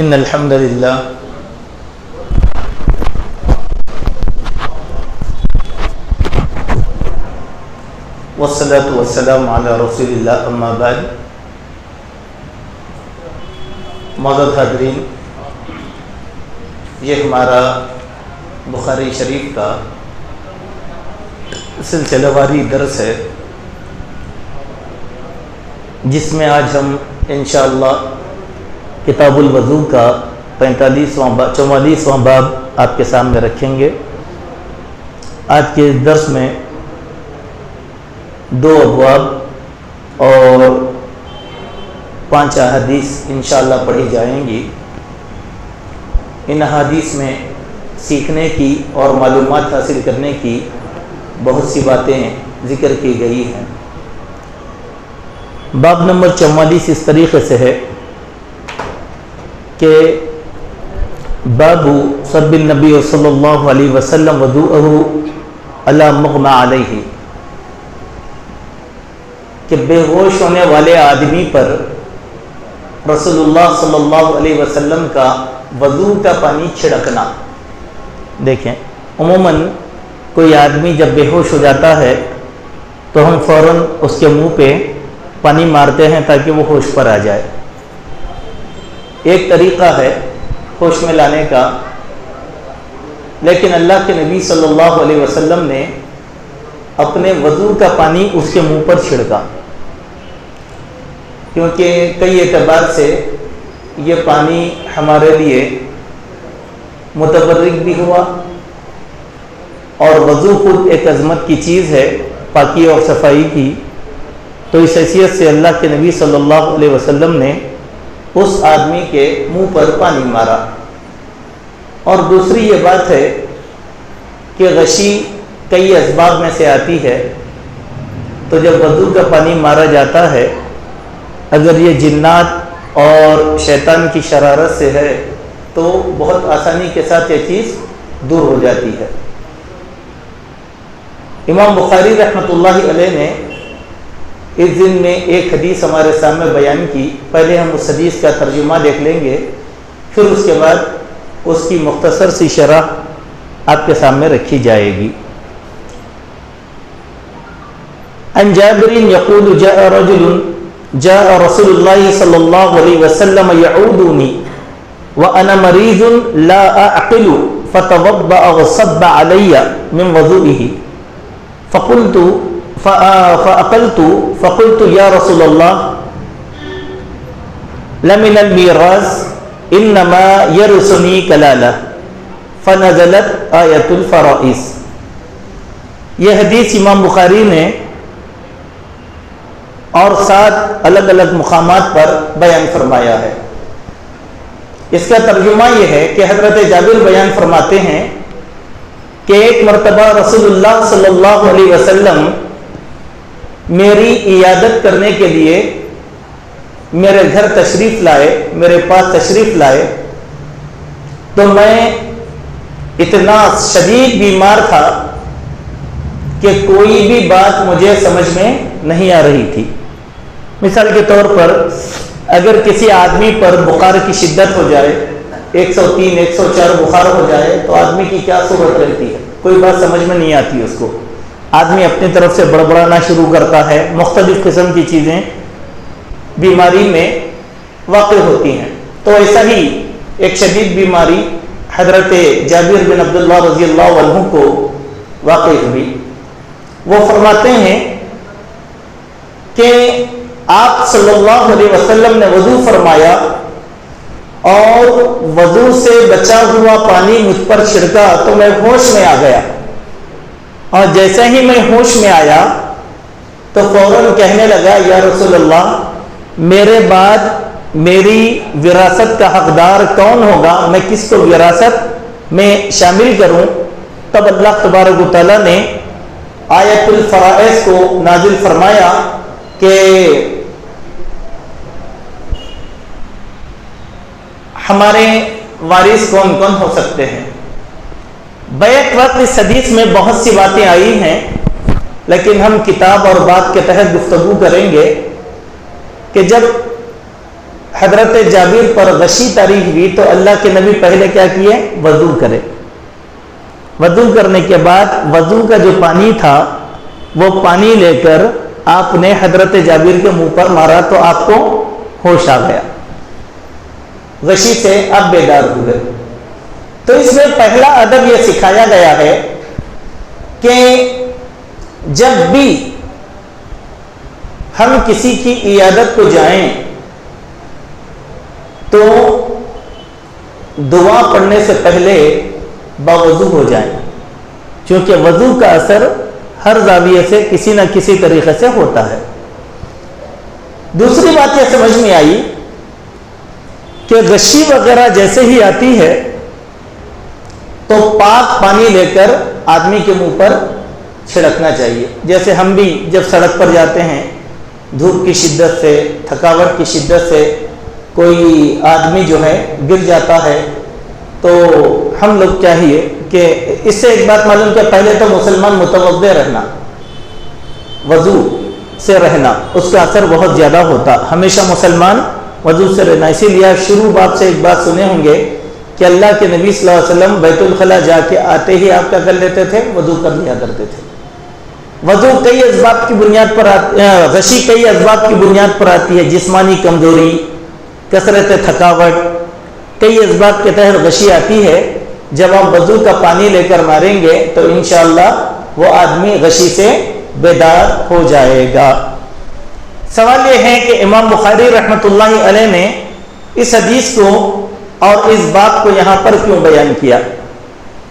إن الحمد لله والصلاة والسلام على رسول الله أما بعد معزز حاضرین، یہ ہمارا بخاری شریف کا سلسلہ واری درس ہے، جس میں آج ہم انشاءاللہ کتاب الوضو کا 44واں باب آپ کے سامنے رکھیں گے۔ آج کے درس میں 2 ابواب اور 5 احادیث انشاءاللہ پڑھی جائیں گی۔ ان احادیث میں سیکھنے کی اور معلومات حاصل کرنے کی بہت سی باتیں ذکر کی گئی ہیں۔ باب نمبر 44 اس طریقے سے ہے کہ باب صب النبی صلی اللہ علیہ وسلم وضوءہ علی مغمى علیہ، کہ بے ہوش ہونے والے آدمی پر رسول اللہ صلی اللہ علیہ وسلم کا وضو کا پانی چھڑکنا۔ دیکھیں، عموماً کوئی آدمی جب بے ہوش ہو جاتا ہے تو ہم فوراً اس کے منہ پہ پانی مارتے ہیں تاکہ وہ ہوش پر آ جائے۔ ایک طریقہ ہے ہوش میں لانے کا، لیکن اللہ کے نبی صلی اللہ علیہ وسلم نے اپنے وضو کا پانی اس کے منہ پر چھڑکا، کیونکہ کئی اعتبار سے یہ پانی ہمارے لیے متبرک بھی ہوا، اور وضو خود ایک عظمت کی چیز ہے، پاکی اور صفائی کی، تو اس حیثیت سے اللہ کے نبی صلی اللہ علیہ وسلم نے اس آدمی کے منہ پر پانی مارا۔ اور دوسری یہ بات ہے کہ غشی کئی اسباب میں سے آتی ہے، تو جب وضو کا پانی مارا جاتا ہے، اگر یہ جنات اور شیطان کی شرارت سے ہے تو بہت آسانی کے ساتھ یہ چیز دور ہو جاتی ہے۔ امام بخاری رحمۃ اللہ علیہ نے اس دن میں ایک حدیث ہمارے سامنے بیان کی۔ پہلے ہم اس حدیث کا ترجمہ دیکھ لیں گے، پھر اس کے بعد اس کی مختصر سی شرح آپ کے سامنے رکھی جائے گی۔ عن جابر یقول جاء رسول اللہ صلی اللہ علیہ وسلم یعودنی وانا مریض لا اعقل فتوضأ وصب علی من وضوئه فقلت یا رسول اللہ لمن المیراث انما یرثنی کلالہ فنزلت آیت الفرائض۔ یہ حدیث امام بخاری نے اور 7 الگ الگ مقامات پر بیان فرمایا ہے۔ اس کا ترجمہ یہ ہے کہ حضرت جابر بیان فرماتے ہیں کہ ایک مرتبہ رسول اللہ صلی اللہ علیہ وسلم میری عیادت کرنے کے لیے میرے گھر تشریف لائے، میرے پاس تشریف لائے، تو میں اتنا شدید بیمار تھا کہ کوئی بھی بات مجھے سمجھ میں نہیں آ رہی تھی۔ مثال کے طور پر اگر کسی آدمی پر بخار کی شدت ہو جائے، 103 104 بخار ہو جائے، تو آدمی کی کیا صورت رہتی ہے؟ کوئی بات سمجھ میں نہیں آتی اس کو، آدمی اپنی طرف سے بڑبڑانا شروع کرتا ہے، مختلف قسم کی چیزیں بیماری میں واقع ہوتی ہیں۔ تو ایسا ہی ایک شدید بیماری حضرت جابر بن عبداللہ رضی اللہ عنہ کو واقع ہوئی۔ وہ فرماتے ہیں کہ آپ صلی اللہ علیہ وسلم نے وضو فرمایا اور وضو سے بچا ہوا پانی مجھ پر چھڑکا تو میں ہوش میں آ گیا، اور جیسے ہی میں ہوش میں آیا تو فوراً کہنے لگا یا رسول اللہ، میرے بعد میری وراثت کا حقدار کون ہوگا؟ میں کس کو وراثت میں شامل کروں؟ تب اللہ تبارک و تعالیٰ نے آیت الفرائض کو نازل فرمایا کہ ہمارے وارث کون کون ہو سکتے ہیں۔ بیک وقت اس حدیث میں بہت سی باتیں آئی ہیں، لیکن ہم کتاب اور بات کے تحت گفتگو کریں گے کہ جب حضرت جابر پر غشی طاری ہوئی تو اللہ کے نبی پہلے کیا کیے؟ وضو کرے. وضو کرنے کے بعد وضو کا جو پانی تھا وہ پانی لے کر آپ نے حضرت جابر کے منہ پر مارا تو آپ کو ہوش آ گیا, غشی سے آپ بیدار ہوئے. تو اس میں پہلا ادب یہ سکھایا گیا ہے کہ جب بھی ہم کسی کی عیادت کو جائیں تو دعا پڑھنے سے پہلے باوضو ہو جائیں, کیونکہ وضو کا اثر ہر زاویے سے کسی نہ کسی طریقے سے ہوتا ہے. دوسری بات یہ سمجھ میں آئی کہ غشی وغیرہ جیسے ہی آتی ہے تو پاک پانی لے کر آدمی کے منہ پر چھڑکنا چاہیے. جیسے ہم بھی جب سڑک پر جاتے ہیں, دھوپ کی شدت سے, تھکاوٹ کی شدت سے کوئی آدمی جو ہے گر جاتا ہے تو ہم لوگ چاہیے کہ اس سے ایک بات معلوم کہ پہلے تو مسلمان متوضع رہنا, وضو سے رہنا, اس کا اثر بہت زیادہ ہوتا. ہمیشہ مسلمان وضو سے رہنا. اسی لیے شروع باب سے ایک بات سنے ہوں گے کہ اللہ کے نبی صلی اللہ علیہ وسلم بیت الخلاء جا کے آتے ہی آپ کیا کر لیتے تھے؟ وضو کر لیا کرتے تھے. وضو کئی اسباب کی بنیاد پر غشی کئی اسباب کی بنیاد پر آتی ہے. جسمانی کمزوری, کثرت تھکاوٹ, کئی اسباب کے تحت غشی آتی ہے. جب آپ وضو کا پانی لے کر ماریں گے تو انشاءاللہ وہ آدمی غشی سے بیدار ہو جائے گا. سوال یہ ہے کہ امام بخاری رحمۃ اللہ علیہ نے اس حدیث کو اور اس باب کو یہاں پر کیوں بیان کیا؟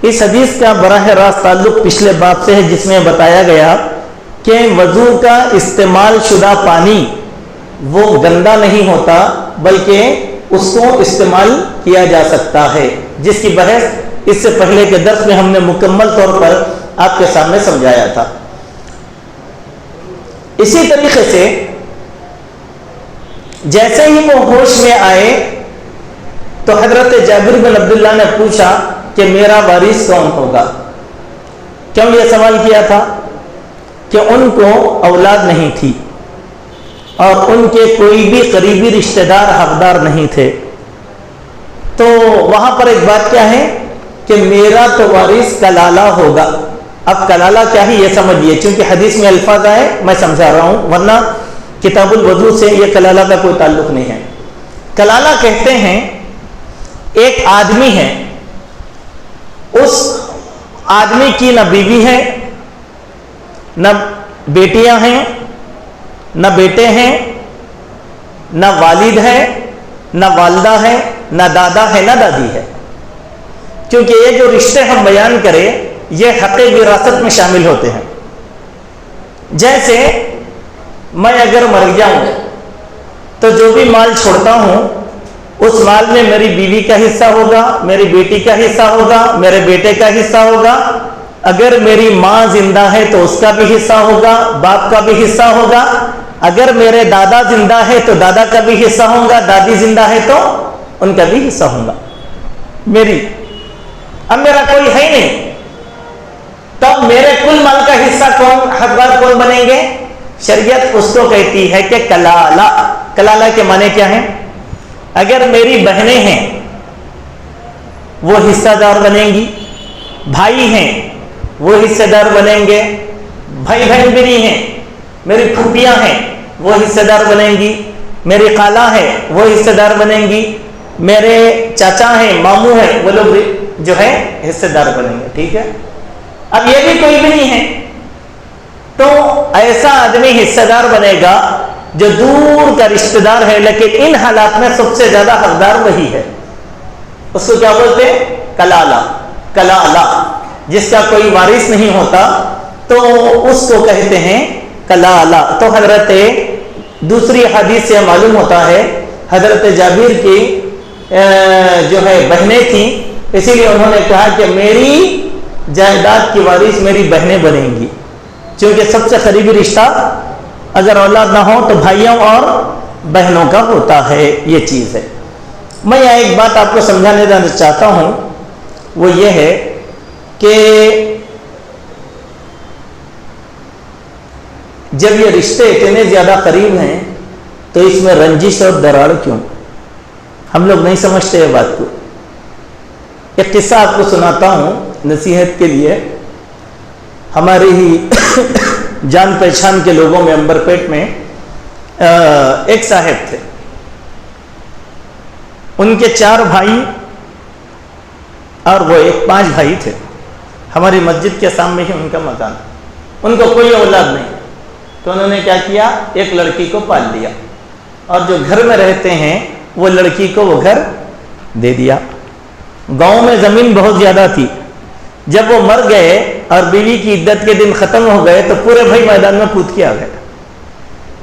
اس حدیث کا براہ راست تعلق پچھلے باب سے ہے جس میں بتایا گیا کہ وضو کا استعمال شدہ پانی وہ گندا نہیں ہوتا بلکہ اس کو استعمال کیا جا سکتا ہے, جس کی بحث اس سے پہلے کے درس میں ہم نے مکمل طور پر آپ کے سامنے سمجھایا تھا. اسی طریقے سے جیسے ہی وہ ہوش میں آئے تو حضرت جابر بن عبداللہ نے پوچھا کہ میرا وارث کون ہوگا. کیوں یہ سوال کیا تھا؟ کہ ان کو اولاد نہیں تھی اور ان کے کوئی بھی قریبی رشتہ دار حقدار نہیں تھے. تو وہاں پر ایک بات کیا ہے کہ میرا تو وارث کلالہ ہوگا. اب کلالہ کیا ہے یہ سمجھیے, چونکہ حدیث میں الفاظ آئے میں سمجھا رہا ہوں, ورنہ کتاب الوضو سے یہ کلالہ کا کوئی تعلق نہیں ہے. کلالہ کہتے ہیں ایک آدمی ہے, اس آدمی کی نہ بیوی ہے, نہ بیٹیاں ہیں, نہ بیٹے ہیں, نہ والد ہے, نہ والدہ ہے, نہ دادا ہے, نہ دادی ہے. کیونکہ یہ جو رشتے ہم بیان کریں یہ حق وراثت میں شامل ہوتے ہیں. جیسے میں اگر مر جاؤں تو جو بھی مال چھوڑتا ہوں اس مال میں میری بیوی کا حصہ ہوگا, میری بیٹی کا حصہ ہوگا, میرے بیٹے کا حصہ ہوگا. اگر میری ماں زندہ ہے تو اس کا بھی حصہ ہوگا, باپ کا بھی حصہ ہوگا. اگر میرے دادا زندہ ہے تو دادا کا بھی حصہ ہوگا, دادی زندہ ہے تو ان کا بھی حصہ ہوگا. میری اب میرا کوئی ہے نہیں, تب میرے کل مال کا حصہ کون حقدار کون بنیں گے؟ شریعت اس کو کہتی ہے کہ کلالہ. کلالہ کے معنی کیا ہے؟ اگر میری بہنیں ہیں وہ حصہ دار بنیں گی, بھائی ہیں وہ حصہ دار بنیں گے, بھائی بہن بھی نہیں ہیں, میری پھوپھیاں ہیں وہ حصہ دار بنیں گی, میری خالہ ہے وہ حصہ دار بنیں گی, میرے چاچا ہیں, ماموں ہیں, وہ لوگ جو ہے حصہ دار بنیں گے. ٹھیک ہے, اب یہ بھی کوئی بھی نہیں ہے تو ایسا آدمی حصہ دار بنے گا جو دور کا رشتہ دار ہے, لیکن ان حالات میں سب سے زیادہ حقدار وہی ہے. اس کو کیا بولتے ہیں؟ کلالہ. کلالہ جس کا کوئی وارث نہیں ہوتا تو اس کو کہتے ہیں کلالہ. تو حضرت دوسری حدیث سے معلوم ہوتا ہے حضرت جابر کی جو ہے بہنیں تھیں, اسی لیے انہوں نے کہا کہ میری جائیداد کی وارث میری بہنیں بنیں گی, کیونکہ سب سے قریبی رشتہ اگر اولاد نہ ہو تو بھائیوں اور بہنوں کا ہوتا ہے. یہ چیز ہے. میں یہاں ایک بات آپ کو سمجھانے دینا چاہتا ہوں, وہ یہ ہے کہ جب یہ رشتے اتنے زیادہ قریب ہیں تو اس میں رنجش اور دراڑ کیوں؟ ہم لوگ نہیں سمجھتے یہ بات کو. ایک قصہ آپ کو سناتا ہوں نصیحت کے لیے. ہماری ہی جان پہچان کے لوگوں میں انبرپیٹ میں ایک صاحب تھے. ان کے 4 بھائی اور وہ 5 بھائی تھے. ہماری مسجد کے سامنے ہی ان کا مکان. ان کو کوئی اولاد نہیں تو انہوں نے کیا کیا, ایک لڑکی کو پال لیا اور جو گھر میں رہتے ہیں وہ لڑکی کو وہ گھر دے دیا. گاؤں میں زمین بہت زیادہ تھی. جب وہ مر گئے اور بیوی کی عدت کے دن ختم ہو گئے تو پورے بھائی میدان میں کود کے آ گئے.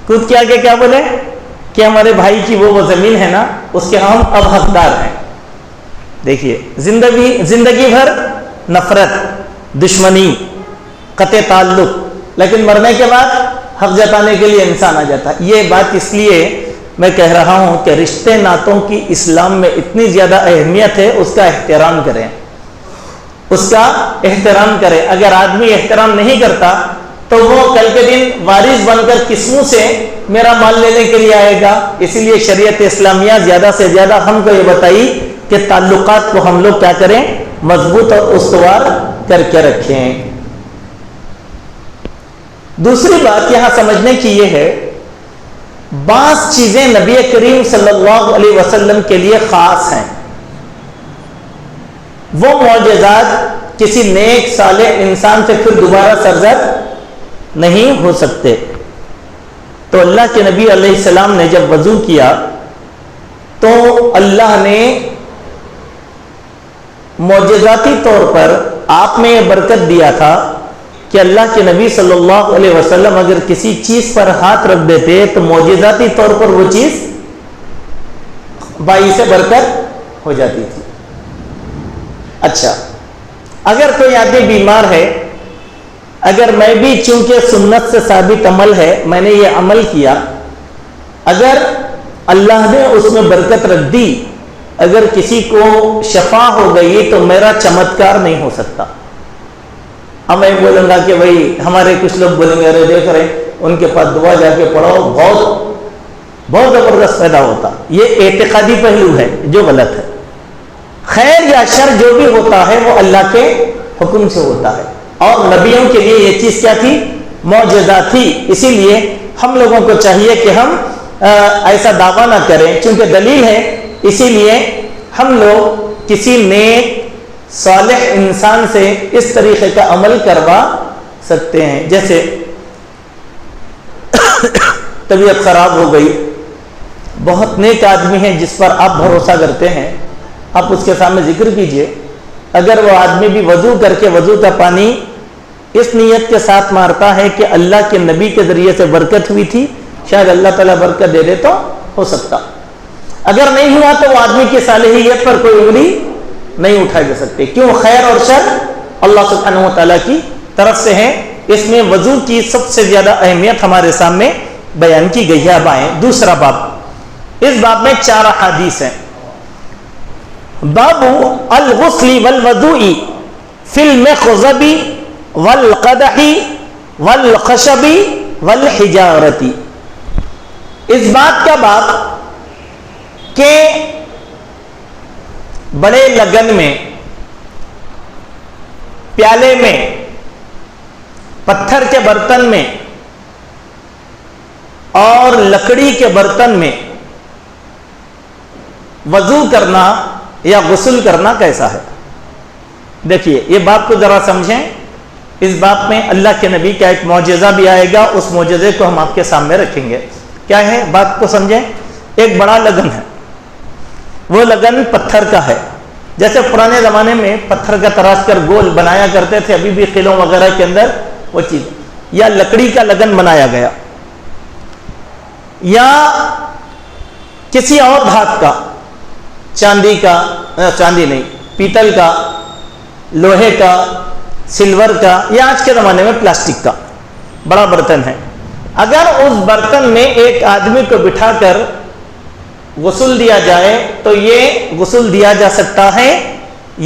کود کے آ کے کیا بولے کہ ہمارے بھائی کی وہ زمین ہے نا, اس کے ہم اب حقدار ہیں. دیکھیے, زندگی بھر نفرت, دشمنی, قطع تعلق, لیکن مرنے کے بعد حق جتانے کے لیے انسان آ جاتا. یہ بات اس لیے میں کہہ رہا ہوں کہ رشتے ناتوں کی اسلام میں اتنی زیادہ اہمیت ہے, اس کا احترام کریں, اس کا احترام کریں. اگر آدمی احترام نہیں کرتا تو وہ کل کے دن وارث بن کر کس منہ سے میرا مال لینے کے لیے آئے گا. اسی لیے شریعت اسلامیہ زیادہ سے زیادہ ہم کو یہ بتائی کہ تعلقات کو ہم لوگ کیا کریں, مضبوط اور استوار کر کے رکھیں. دوسری بات یہاں سمجھنے کی یہ ہے, بعض چیزیں نبی کریم صلی اللہ علیہ وسلم کے لیے خاص ہیں. وہ معجزات کسی نیک صالح انسان سے پھر دوبارہ سرزد نہیں ہو سکتے. تو اللہ کے نبی علیہ السلام نے جب وضو کیا تو اللہ نے معجزاتی طور پر آپ میں یہ برکت دیا تھا کہ اللہ کے نبی صلی اللہ علیہ وسلم اگر کسی چیز پر ہاتھ رکھ دیتے تو معجزاتی طور پر وہ چیز باعث برکت ہو جاتی تھی. اچھا, اگر کوئی آدمی بیمار ہے, اگر میں بھی چونکہ سنت سے ثابت عمل ہے میں نے یہ عمل کیا, اگر اللہ نے اس میں برکت رکھ دی, اگر کسی کو شفا ہو گئی تو میرا چمتکار نہیں ہو سکتا. اب میں بولوں گا کہ بھائی ہمارے کچھ لوگ بولیں گے ارے دیکھ رہے ان کے پاس دعا جا کے پڑھو, بہت زبردست پیدا ہوتا. یہ اعتقادی پہلو ہے جو غلط ہے. خیر یا شر جو بھی ہوتا ہے وہ اللہ کے حکم سے ہوتا ہے, اور نبیوں کے لیے یہ چیز کیا تھی, معجزہ تھی. اسی لیے ہم لوگوں کو چاہیے کہ ہم ایسا دعویٰ نہ کریں, چونکہ دلیل ہے. اسی لیے ہم لوگ کسی نیک صالح انسان سے اس طریقے کا عمل کروا سکتے ہیں. جیسے طبیعت خراب ہو گئی, بہت نیک آدمی ہے جس پر آپ بھروسہ کرتے ہیں, آپ اس کے سامنے ذکر کیجئے. اگر وہ آدمی بھی وضو کر کے وضو کا پانی اس نیت کے ساتھ مارتا ہے کہ اللہ کے نبی کے ذریعے سے برکت ہوئی تھی, شاید اللہ تعالیٰ برکت دے دے تو ہو سکتا. اگر نہیں ہوا تو وہ آدمی کی صالحیت پر کوئی انگلی نہیں اٹھائی جا سکتی. کیوں, خیر اور شر اللہ سبحانہ و تعالیٰ کی طرف سے ہے. اس میں وضو کی سب سے زیادہ اہمیت ہمارے سامنے بیان کی گئی ہے. اب آئیں دوسرا باب. اس باب میں 4 احادیث ہیں. باب الغسل والوضوء فی المخضب والقدح والخشب والحجارت. اس بات کا باب کہ بڑے لگن میں, پیالے میں, پتھر کے برتن میں اور لکڑی کے برتن میں وضو کرنا یا غسل کرنا کیسا ہے. دیکھیے یہ بات کو ذرا سمجھیں. اس بات میں اللہ کے نبی کا ایک معجزہ بھی آئے گا, اس معجزے کو ہم آپ کے سامنے رکھیں گے. کیا ہے بات کو سمجھیں. ایک بڑا لگن ہے, وہ لگن پتھر کا ہے. جیسے پرانے زمانے میں پتھر کا تراش کر گول بنایا کرتے تھے, ابھی بھی قلعوں وغیرہ کے اندر وہ چیز, یا لکڑی کا لگن بنایا گیا, یا کسی اور دھات کا, چاندی کا, چاندی نہیں, پیتل کا, لوہے کا, سلور کا, یا آج کے زمانے میں پلاسٹک کا بڑا برتن ہے. اگر اس برتن میں ایک آدمی کو بٹھا کر غسل دیا جائے تو یہ غسل دیا جا سکتا ہے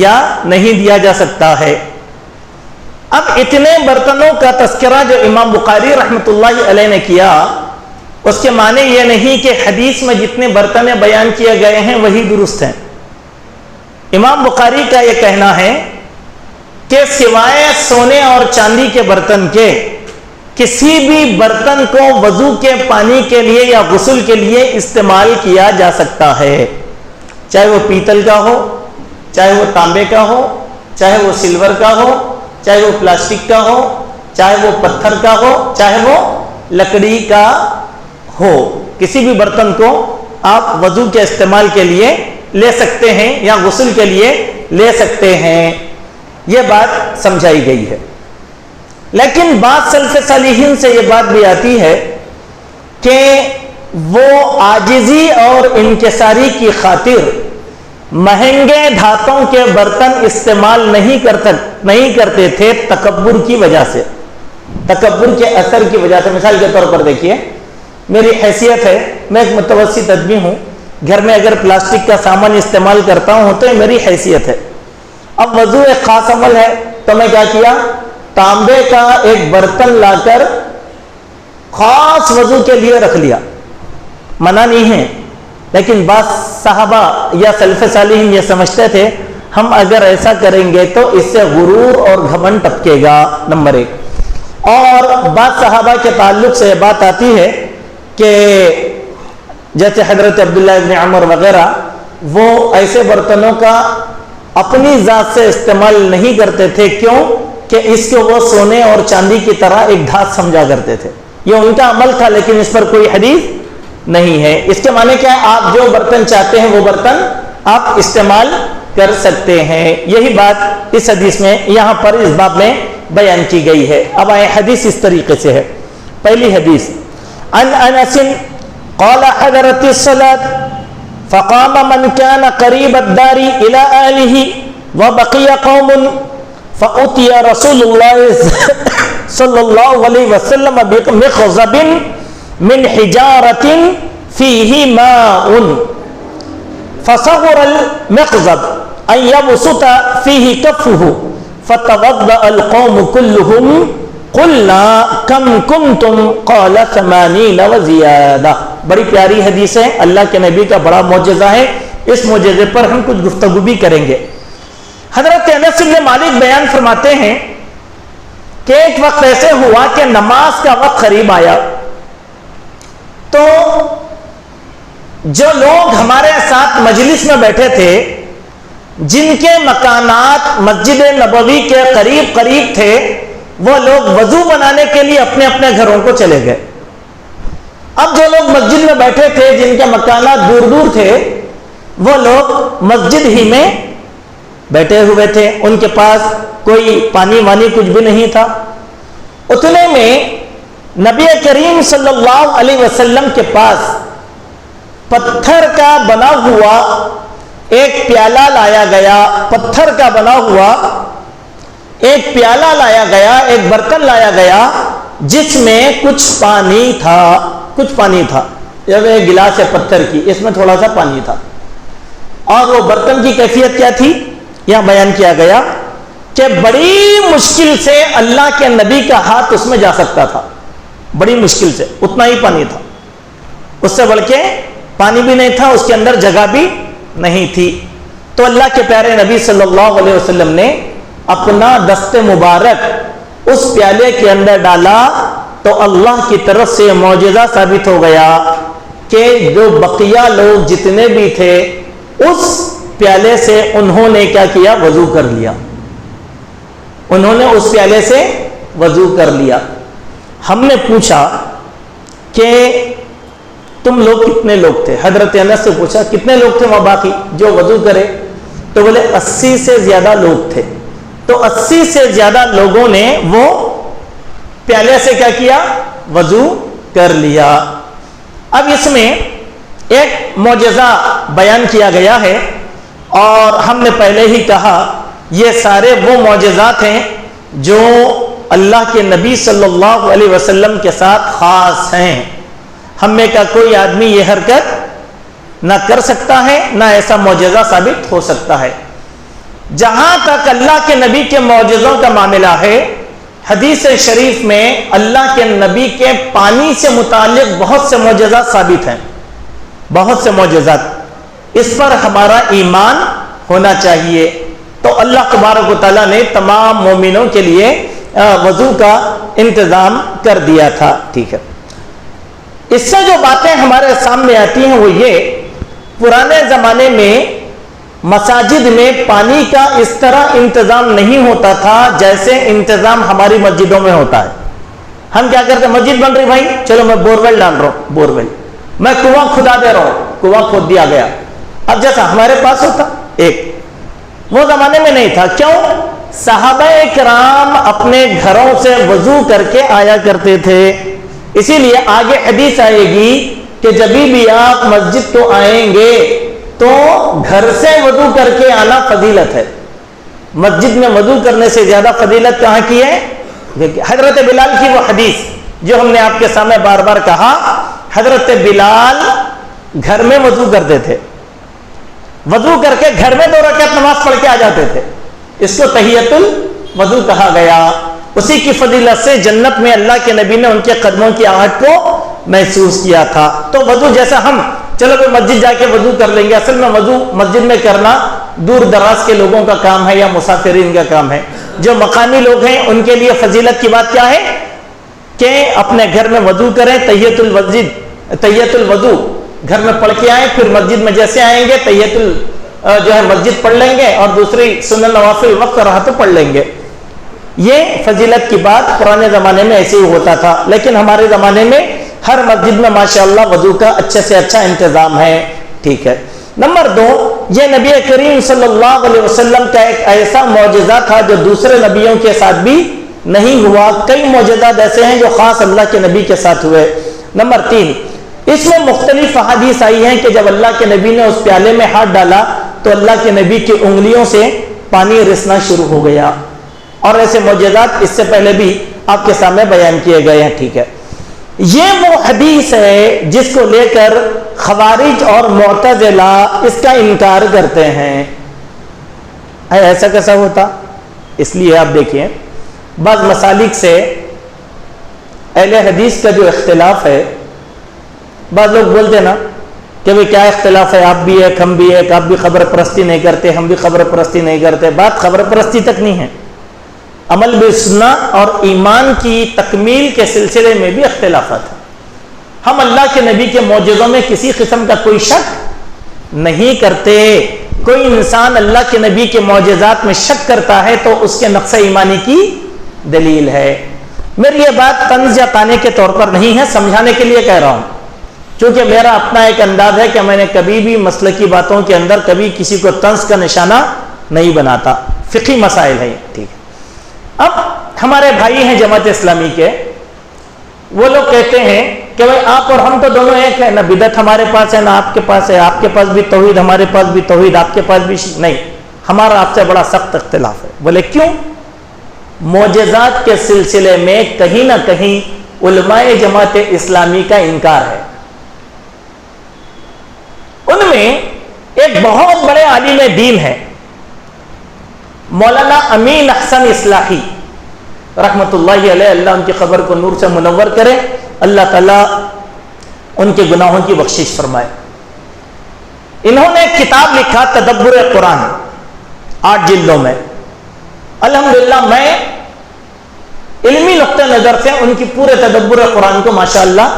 یا نہیں دیا جا سکتا ہے. اب اتنے برتنوں کا تذکرہ جو امام بخاری رحمۃ اللہ علیہ نے کیا, اس کے معنی یہ نہیں کہ حدیث میں جتنے برتن بیان کیے گئے ہیں وہی درست ہیں۔ امام بخاری کا یہ کہنا ہے کہ سوائے سونے اور چاندی کے برتن کے کسی بھی برتن کو وضو کے پانی کے لیے یا غسل کے لیے استعمال کیا جا سکتا ہے، چاہے وہ پیتل کا ہو، چاہے وہ تانبے کا ہو، چاہے وہ سلور کا ہو، چاہے وہ پلاسٹک کا ہو، چاہے وہ پتھر کا ہو، چاہے وہ لکڑی کا ہو، کسی بھی برتن کو آپ وضو کے استعمال کے لیے لے سکتے ہیں یا غسل کے لیے لے سکتے ہیں، یہ بات سمجھائی گئی ہے۔ لیکن بعض سلف صالحین سے یہ بات بھی آتی ہے کہ وہ عاجزی اور انکساری کی خاطر مہنگے دھاتوں کے برتن استعمال نہیں کرتے تھے تکبر کی وجہ سے، تکبر کے اثر کی وجہ سے۔ مثال کے طور پر دیکھیے، میری حیثیت ہے، میں ایک متوسط آدمی ہوں، گھر میں اگر پلاسٹک کا سامان استعمال کرتا ہوں تو یہ میری حیثیت ہے۔ اب وضو ایک خاص عمل ہے تو میں کیا کیا، تانبے کا ایک برتن لا کر خاص وضو کے لیے رکھ لیا۔ منع نہیں ہے، لیکن بعض صحابہ یا سلف صالحین یہ سمجھتے تھے ہم اگر ایسا کریں گے تو اس سے غرور اور گھمنڈ ٹپکے گا، نمبر ایک۔ اور بعض صحابہ کے تعلق سے یہ بات آتی ہے کہ جیسے حضرت عبداللہ ابن عمر وغیرہ، وہ ایسے برتنوں کا اپنی ذات سے استعمال نہیں کرتے تھے، کیوں کہ اس کو وہ سونے اور چاندی کی طرح ایک دھات سمجھا کرتے تھے۔ یہ ان کا عمل تھا، لیکن اس پر کوئی حدیث نہیں ہے۔ اس کے معنی کیا ہے، آپ جو برتن چاہتے ہیں وہ برتن آپ استعمال کر سکتے ہیں۔ یہی بات اس حدیث میں یہاں پر اس باب میں بیان کی گئی ہے۔ اب آئے حدیث اس طریقے سے ہے۔ پہلی حدیث، عن انس قال حضرت الصلاة فقام من كان قريب الدار الى اهله وبقي قوم فأتي رسول الله صلى الله عليه وسلم بمخزب من حجارة فيه ماء فصغر المخزب أن يبسط فيه كفه فتوضأ القوم كلهم قلنا كم كنتم قال 80 وزيادة۔ بڑی پیاری حدیث ہے، اللہ کے نبی کا بڑا معجزہ ہے، اس معجزے پر ہم کچھ گفتگو بھی کریں گے۔ حضرت انس بن مالک بیان فرماتے ہیں کہ ایک وقت ایسے ہوا کہ نماز کا وقت قریب آیا تو جو لوگ ہمارے ساتھ مجلس میں بیٹھے تھے، جن کے مکانات مسجد نبوی کے قریب قریب تھے، وہ لوگ وضو بنانے کے لیے اپنے اپنے گھروں کو چلے گئے۔ اب جو لوگ مسجد میں بیٹھے تھے، جن کے مکانات دور دور تھے، وہ لوگ مسجد ہی میں بیٹھے ہوئے تھے، ان کے پاس کوئی پانی وانی کچھ بھی نہیں تھا۔ اتنے میں نبی کریم صلی اللہ علیہ وسلم کے پاس پتھر کا بنا ہوا ایک پیالہ لایا گیا، پتھر کا بنا ہوا ایک پیالہ لایا گیا، ایک برتن لایا گیا جس میں کچھ پانی تھا، جب ایک گلاس ہے پتھر کی، اس میں تھوڑا سا پانی تھا۔ اور وہ برتن کی کیفیت کیا تھی، یہاں بیان کیا گیا کہ بڑی مشکل سے اللہ کے نبی کا ہاتھ اس میں جا سکتا تھا، بڑی مشکل سے، اتنا ہی پانی تھا، اس سے بڑھ کے پانی بھی نہیں تھا، اس کے اندر جگہ بھی نہیں تھی۔ تو اللہ کے پیارے نبی صلی اللہ علیہ وسلم نے اپنا دست مبارک اس پیالے کے اندر ڈالا تو اللہ کی طرف سے معجزہ ثابت ہو گیا کہ جو بقیہ لوگ جتنے بھی تھے اس پیالے سے انہوں نے کیا کیا، وضو کر لیا، انہوں نے اس پیالے سے وضو کر لیا۔ ہم نے پوچھا کہ تم لوگ کتنے لوگ تھے، حضرت انس سے پوچھا کتنے لوگ تھے وہاں باقی جو وضو کرے، تو بولے 80 سے زیادہ لوگ تھے۔ تو 80 سے زیادہ لوگوں نے وہ پیالے سے کیا کیا، وضو کر لیا۔ اب اس میں ایک معجزہ بیان کیا گیا ہے، اور ہم نے پہلے ہی کہا یہ سارے وہ معجزات ہیں جو اللہ کے نبی صلی اللہ علیہ وسلم کے ساتھ خاص ہیں۔ ہم میں کا کوئی آدمی یہ حرکت نہ کر سکتا ہے، نہ ایسا معجزہ ثابت ہو سکتا ہے۔ جہاں تک اللہ کے نبی کے معجزوں کا معاملہ ہے حدیث شریف میں اللہ کے نبی کے پانی سے متعلق بہت سے معجزات ثابت ہیں، بہت سے معجزات، اس پر ہمارا ایمان ہونا چاہیے۔ تو اللہ تبارک و تعالیٰ نے تمام مومنوں کے لیے وضو کا انتظام کر دیا تھا، ٹھیک ہے۔ اس سے جو باتیں ہمارے سامنے آتی ہیں وہ یہ، پرانے زمانے میں مساجد میں پانی کا اس طرح انتظام نہیں ہوتا تھا جیسے انتظام ہماری مسجدوں میں ہوتا ہے۔ ہم کیا کرتے ہیں، مسجد بن رہی بھائی، چلو میں بورویل ڈال رہا ہوں، بورویل، میں کنواں کھدا دے رہا ہوں، کنواں کھود دیا گیا۔ اب جیسا ہمارے پاس ہوتا ایک، وہ زمانے میں نہیں تھا۔ کیوں؟ صحابہ کرام اپنے گھروں سے وضو کر کے آیا کرتے تھے، اسی لیے آگے حدیث آئے گی کہ جب بھی آپ مسجد کو آئیں گے تو گھر سے وضو کر کے آنا فضیلت ہے۔ مسجد میں وضو کرنے سے زیادہ فضیلت کہاں کی ہے؟ حضرت بلال کی وہ حدیث جو ہم نے آپ کے سامنے بار بار کہا، حضرت بلال گھر میں وضو کرتے تھے، وضو کر کے گھر میں 2 رکعت نماز پڑھ کے آ جاتے تھے، اس کو تحیۃ الوضو کہا گیا۔ اسی کی فضیلت سے جنت میں اللہ کے نبی نے ان کے قدموں کی آہٹ کو محسوس کیا تھا۔ تو وضو جیسا ہم چلو کہ مسجد جا کے وضو کر لیں گے، اصل میں وضو مسجد میں کرنا دور دراز کے لوگوں کا کام ہے یا مسافرین کا کام ہے۔ جو مقامی لوگ ہیں ان کے لیے فضیلت کی بات کیا ہے کہ اپنے گھر میں وضو کریں، تحیۃ الوضو گھر میں پڑھ کے آئیں، پھر مسجد میں جیسے آئیں گے تحیۃ جو ہے مسجد پڑھ لیں گے اور دوسری سنن نوافل وقت رہا تو پڑھ لیں گے۔ یہ فضیلت کی بات پرانے زمانے میں ایسے ہی ہوتا تھا، لیکن ہمارے زمانے میں ہر مسجد میں ماشاءاللہ وضو کا اچھے سے اچھا انتظام ہے، ٹھیک ہے۔ نمبر 2، یہ نبی کریم صلی اللہ علیہ وسلم کا ایک ایسا معجزہ تھا جو دوسرے نبیوں کے ساتھ بھی نہیں ہوا۔ کئی معجزات ایسے ہیں جو خاص اللہ کے نبی کے ساتھ ہوئے۔ نمبر 3، اس میں مختلف احادیث آئی ہیں کہ جب اللہ کے نبی نے اس پیالے میں ہاتھ ڈالا تو اللہ کے نبی کی انگلیوں سے پانی رسنا شروع ہو گیا، اور ایسے معجزات اس سے پہلے بھی آپ کے سامنے بیان کیے گئے ہیں، ٹھیک ہے۔ یہ وہ حدیث ہے جس کو لے کر خوارج اور معتزلہ اس کا انکار کرتے ہیں۔ ایسا کیسا ہوتا؟ اس لیے آپ دیکھیں بعض مسالک سے اہل حدیث کا جو اختلاف ہے، بعض لوگ بولتے نا کہ بھئی کیا اختلاف ہے، آپ بھی ایک ہم بھی ایک، آپ بھی خبر پرستی نہیں کرتے ہم بھی خبر پرستی نہیں کرتے۔ بات خبر پرستی تک نہیں ہے، عمل بالسنت اور ایمان کی تکمیل کے سلسلے میں بھی اختلافات ہیں۔ ہم اللہ کے نبی کے معجزوں میں کسی قسم کا کوئی شک نہیں کرتے۔ کوئی انسان اللہ کے نبی کے معجزات میں شک کرتا ہے تو اس کے نقص ایمانی کی دلیل ہے۔ میری یہ بات طنز یا طعنے کے طور پر نہیں ہے، سمجھانے کے لیے کہہ رہا ہوں، چونکہ میرا اپنا ایک انداز ہے کہ میں نے کبھی بھی مسلکی باتوں کے اندر کبھی کسی کو طنز کا نشانہ نہیں بناتا، فقہی مسائل ہے، ٹھیک ہے۔ اب ہمارے بھائی ہیں جماعت اسلامی کے، وہ لوگ کہتے ہیں کہ بھائی آپ اور ہم تو دونوں ایک ہیں، نہ بدعت ہمارے پاس ہے نہ آپ کے پاس ہے، آپ کے پاس بھی توحید ہمارے پاس بھی توحید، آپ کے پاس بھی نہیں، ہمارا آپ سے بڑا سخت اختلاف ہے۔ بولے کیوں؟ معجزات کے سلسلے میں کہیں نہ کہیں علماء جماعت اسلامی کا انکار ہے۔ ان میں ایک بہت بڑے عالم دین ہے مولانا امین احسن اصلاحی رحمت اللہ علیہ، اللہ ان کی قبر کو نور سے منور کرے، اللہ تعالیٰ ان کے گناہوں کی بخشش فرمائے۔ انہوں نے ایک کتاب لکھا تدبر قرآن، 8 جلدوں میں۔ الحمدللہ میں علمی نقطہ نظر سے ان کی پورے تدبر قرآن کو ماشاءاللہ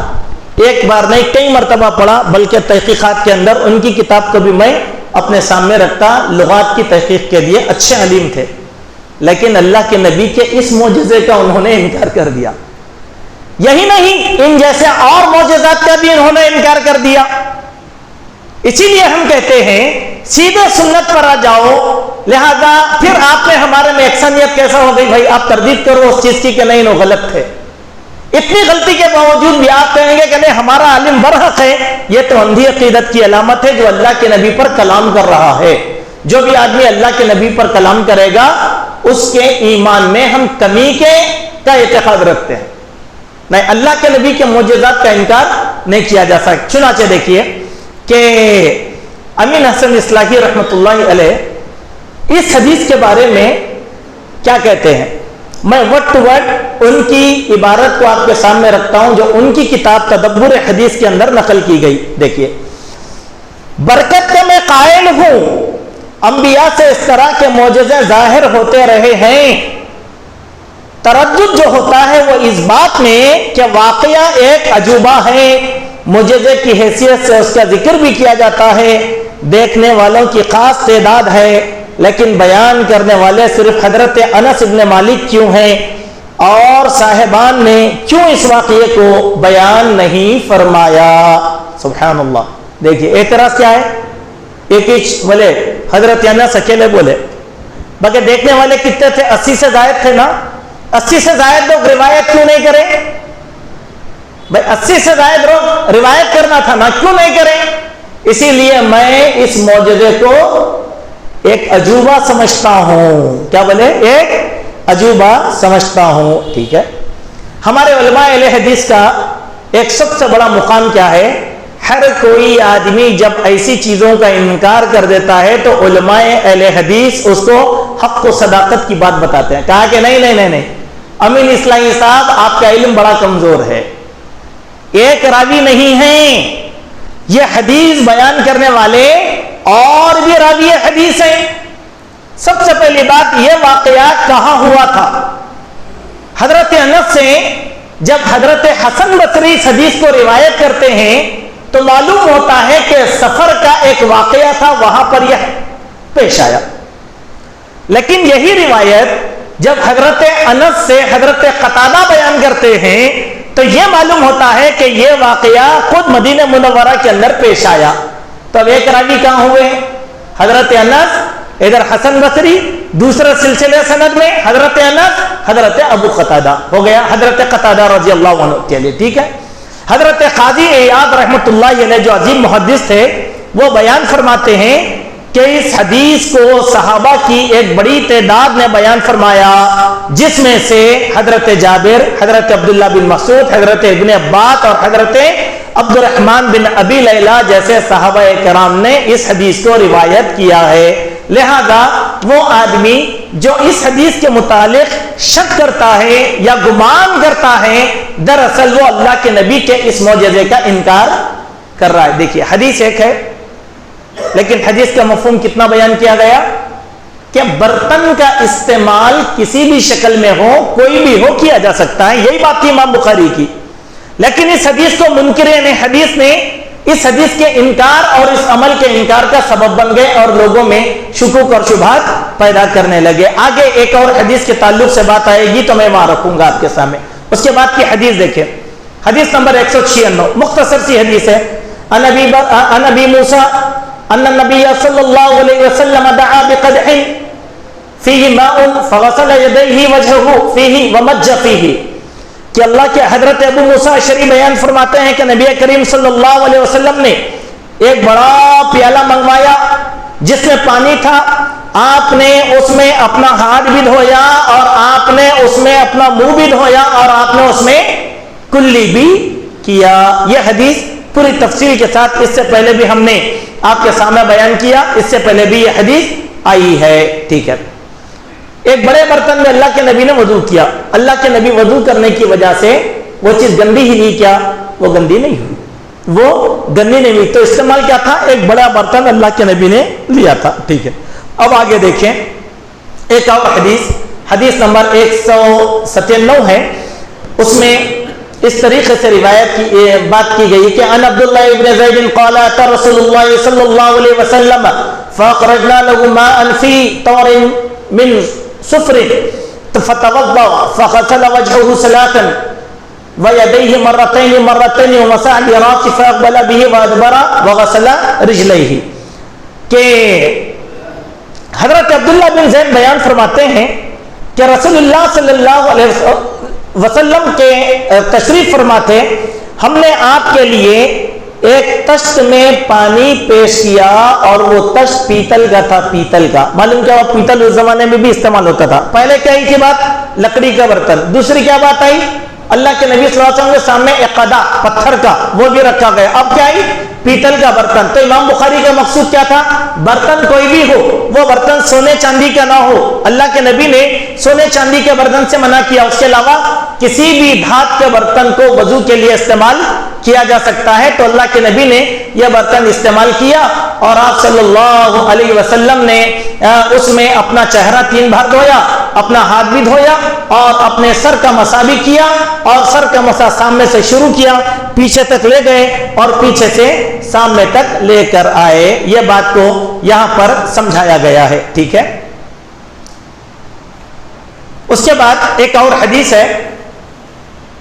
ایک بار نہیں کئی مرتبہ پڑھا، بلکہ تحقیقات کے اندر ان کی کتاب کو بھی میں اپنے سامنے رکھتا۔ لغات کی تحقیق کے لیے اچھے علیم تھے، لیکن اللہ کے نبی کے اس معجزے کا انہوں نے انکار کر دیا۔ یہی نہیں، ان جیسے اور معجزات کا بھی انہوں نے انکار کر دیا۔ اسی لیے ہم کہتے ہیں سیدھے سنت پر آ جاؤ، لہذا پھر آپ میں ہمارے میں یکسانیت کیسا ہو گئی؟ بھائی آپ تردید کرو اس چیز کی کہ نہیں وہ غلط تھے، اتنی غلطی کے باوجود بھی آپ کہیں گے کہ نہیں ہمارا عالم برحق ہے، یہ تو اندھی عقیدت کی علامت ہے جو اللہ کے نبی پر کلام کر رہا ہے۔ جو بھی آدمی اللہ کے نبی پر کلام کرے گا اس کے ایمان میں ہم کمی کا اعتقاد رکھتے ہیں، نہیں اللہ کے نبی کے معجزات کا انکار نہیں کیا جا سکتا۔ چنانچہ دیکھیے کہ امین حسن اصلاحی رحمت اللہ علیہ اس حدیث کے بارے میں کیا کہتے ہیں۔ میں وٹ ٹو وٹ ان کی عبارت کو آپ کے سامنے رکھتا ہوں جو ان کی کتاب تدبر حدیث کے اندر نقل کی گئی. دیکھیے، برکت کے میں قائل ہوں، انبیاء سے اس طرح کے معجزے ظاہر ہوتے رہے ہیں. تردد جو ہوتا ہے وہ اس بات میں کہ واقعہ ایک عجوبہ ہے، معجزے کی حیثیت سے اس کا ذکر بھی کیا جاتا ہے، دیکھنے والوں کی خاص تعداد ہے، لیکن بیان کرنے والے صرف حضرت انس ابن مالک کیوں ہیں، اور صاحبان نے کیوں اس واقعے کو بیان نہیں فرمایا. سبحان اللہ. دیکھیے اعتراض کیا ہے. ایک بولے حضرت انس اکیلے بولے، بلکہ دیکھنے والے کتنے تھے؟ 80 سے زائد تھے نا. 80 سے زائد لوگ روایت کیوں نہیں کریں بھائی؟ 80 سے زائد لوگ روایت کرنا تھا نا، کیوں نہیں کریں؟ اسی لیے میں اس معجزے کو ایک عجوبہ سمجھتا ہوں. کیا بولے؟ ایک عجوبہ سمجھتا ہوں. ٹھیک ہے. ہمارے علماء اہل حدیث کا ایک سب سے بڑا مقام کیا ہے؟ ہر کوئی آدمی جب ایسی چیزوں کا انکار کر دیتا ہے تو علماء اہل حدیث اس کو حق و صداقت کی بات بتاتے ہیں. کہا کہ نہیں نہیں نہیں نہیں، امین اسلامی صاحب آپ کا علم بڑا کمزور ہے، ایک راوی نہیں ہیں، یہ حدیث بیان کرنے والے اور بھی راوی حدیث ہیں. سب سے پہلی بات، یہ واقعات کہاں ہوا تھا؟ حضرت انس سے جب حضرت حسن بصری اس حدیث کو روایت کرتے ہیں تو معلوم ہوتا ہے کہ سفر کا ایک واقعہ تھا، وہاں پر یہ پیش آیا. لیکن یہی روایت جب حضرت انس سے حضرت قتادہ بیان کرتے ہیں تو یہ معلوم ہوتا ہے کہ یہ واقعہ خود مدینہ منورہ کے اندر پیش آیا. تو اب ایک راوی کہاں ہوئے؟ حضرت انس، ادھر حسن بصری، دوسرے سلسلے سند میں حضرت انس، حضرت ابو قتادہ، ہو گیا حضرت قتادہ رضی اللہ عنہ کے لیے. ٹھیک ہے. حضرت قاضی عیاض رحمۃ اللہ علیہ جو عظیم محدث تھے، وہ بیان فرماتے ہیں کہ اس حدیث کو صحابہ کی ایک بڑی تعداد نے بیان فرمایا، جس میں سے حضرت جابر، حضرت عبداللہ بن مسعود، حضرت ابن عباس اور حضرت عبد الرحمن بن ابی لیلہ جیسے صحابہ کرام نے اس حدیث کو روایت کیا ہے. لہذا وہ آدمی جو اس حدیث کے متعلق شک کرتا ہے یا گمان کرتا ہے، دراصل وہ اللہ کے نبی کے اس معجزے کا انکار کر رہا ہے. دیکھیے حدیث ایک ہے، لیکن حدیث کا مفہوم کتنا بیان کیا گیا کہ برتن کا استعمال کسی بھی شکل میں ہو، کوئی بھی ہو، کیا جا سکتا ہے. یہی بات تھی امام بخاری کی. لیکن اس حدیث کو منکرین حدیث نے اس حدیث کے انکار اور اس عمل کے انکار کا سبب بن گئے اور لوگوں میں شکوک اور شبہات پیدا کرنے لگے. آگے ایک اور حدیث کے تعلق سے بات آئے گی تو میں وہاں رکھوں گا آپ کے سامنے. اس کے بعد کی حدیث دیکھیں، حدیث نمبر 196، مختصر سی حدیث ہے. عن ابی موسیٰ ان النبی صلی اللہ علیہ وسلم دعا بقدح فیہ ماء فغسل یدیہ وجہہ فیہ ومج فیہ. کہ اللہ کے حضرت ابو موسیٰ اشعری بیان فرماتے ہیں کہ نبی کریم صلی اللہ علیہ وسلم نے ایک بڑا پیالہ منگوایا جس میں پانی تھا. آپ نے اس میں اپنا ہاتھ بھی دھویا اور آپ نے اس میں اپنا منہ بھی دھویا اور آپ نے اس میں کلی بھی کیا. یہ حدیث پوری تفصیل کے ساتھ اس سے پہلے بھی ہم نے آپ کے سامنے بیان کیا، اس سے پہلے بھی یہ حدیث آئی ہے. ٹھیک ہے. ایک بڑے برتن میں اللہ کے نبی نے وضو کیا. اللہ کے نبی وضو کرنے کی وجہ سے وہ چیز گندی ہی نہیں، کیا وہ گندی نہیں ہوئی، وہ گندی نہیں ہوئی. تو استعمال کیا تھا؟ ایک بڑا برتن اللہ کے نبی نے لیا تھا. ٹھیک ہے. اب آگے دیکھیں ایک اور حدیث، حدیث نمبر 197 ہے. اس میں اس طریقے سے روایت کی بات کی گئی کہ ان عبداللہ ابن زید قال اتى رسول اللہ صلی اللہ علیہ وسلم فاخرجنا له ماء في طور من صفر فتوضا فغسل وجهه ثلاثا ويديه مرتين ومسح براسه فاقبل به وادبر وغسل رجليه. کہ حضرت عبداللہ بن زید بیان فرماتے ہیں کہ رسول اللہ صلی اللہ علیہ وسلم کے تشریف فرماتے، ہم نے آپ کے لیے ایک تشت میں پانی پیش کیا اور وہ تشت پیتل کا تھا. پیتل کا معلوم کیا، وہ پیتل اس زمانے میں بھی استعمال ہوتا تھا. پہلے کیا ہی کی بات؟ لکڑی کا برتن. دوسری کیا بات آئی؟ اللہ کے نبی صلی اللہ علیہ وسلم کے سامنے ایک قدا پتھر کا وہ بھی رکھا گیا. اب کیا آئی؟ پیتل کا برتن. تو امام بخاری کا مقصود کیا تھا؟ برتن کوئی بھی ہو وہ برتن سونے چاندی کا نہ ہو. اللہ کے نبی نے سونے چاندی کے برتن سے منع کیا. اس کے علاوہ کسی بھی دھات کے برتن کو وضو کے لیے استعمال کیا جا سکتا ہے. تو اللہ کے نبی نے یہ برتن استعمال کیا اور آپ صلی اللہ علیہ وسلم نے اس میں اپنا چہرہ 3 بار دھویا, اپنا ہاتھ بھی دھویا اور اپنے سر کا مسح بھی کیا, اور سر کا مسح سامنے سے شروع کیا, پیچھے تک لے گئے اور پیچھے سے سامنے تک لے کر آئے. یہ بات کو یہاں پر سمجھایا گیا ہے. ٹھیک ہے. اس کے بعد ایک اور حدیث ہے.